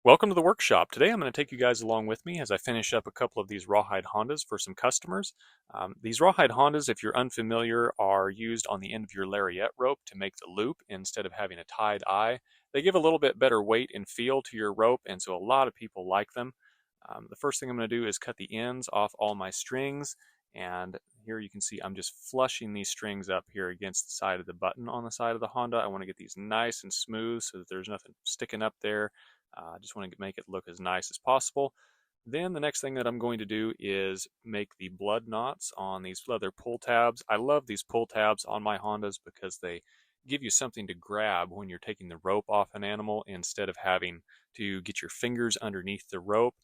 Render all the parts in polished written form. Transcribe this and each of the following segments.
Welcome to the workshop. Today I'm going to take you guys along with me as I finish up a couple of these rawhide Hondas for some customers. These rawhide Hondas, if you're unfamiliar, are used on the end of your lariat rope to make the loop instead of having a tied eye. They give a little bit better weight and feel to your rope, and so a lot of people like them. The first thing I'm going to do is cut the ends off all my strings, and here you can see I'm just flushing these strings up here against the side of the button on the side of the Honda. I want to get these nice and smooth so that there's nothing sticking up there. I just want to make it look as nice as possible. Then the next thing that I'm going to do is make the blood knots on these leather pull tabs. I love these pull tabs on my Hondas because they give you something to grab when you're taking the rope off an animal instead of having to get your fingers underneath the rope.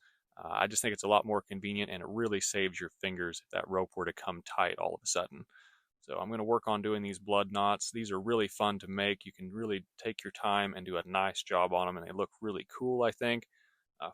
I just think it's a lot more convenient, and it really saves your fingers if that rope were to come tight all of a sudden. So I'm going to work on doing these blood knots. These are really fun to make. You can really take your time and do a nice job on them, and they look really cool, I think.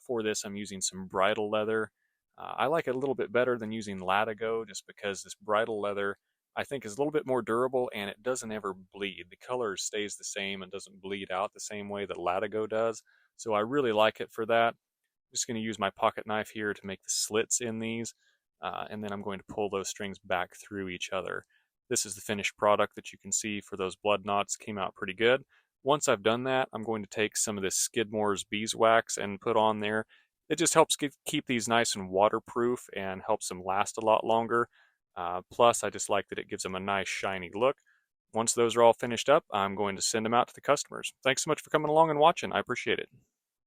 For this, I'm using some bridle leather. I like it a little bit better than using Latigo just because this bridle leather, I think, is a little bit more durable and it doesn't ever bleed. The color stays the same and doesn't bleed out the same way that Latigo does. So I really like it for that. I'm just going to use my pocket knife here to make the slits in these, and then I'm going to pull those strings back through each other. This is the finished product that you can see for those blood knots. Came out pretty good. Once I've done that, I'm going to take some of this Skidmore's beeswax and put on there. It just helps keep these nice and waterproof and helps them last a lot longer. Plus, I just like that it gives them a nice shiny look. Once those are all finished up, I'm going to send them out to the customers. Thanks so much for coming along and watching. I appreciate it.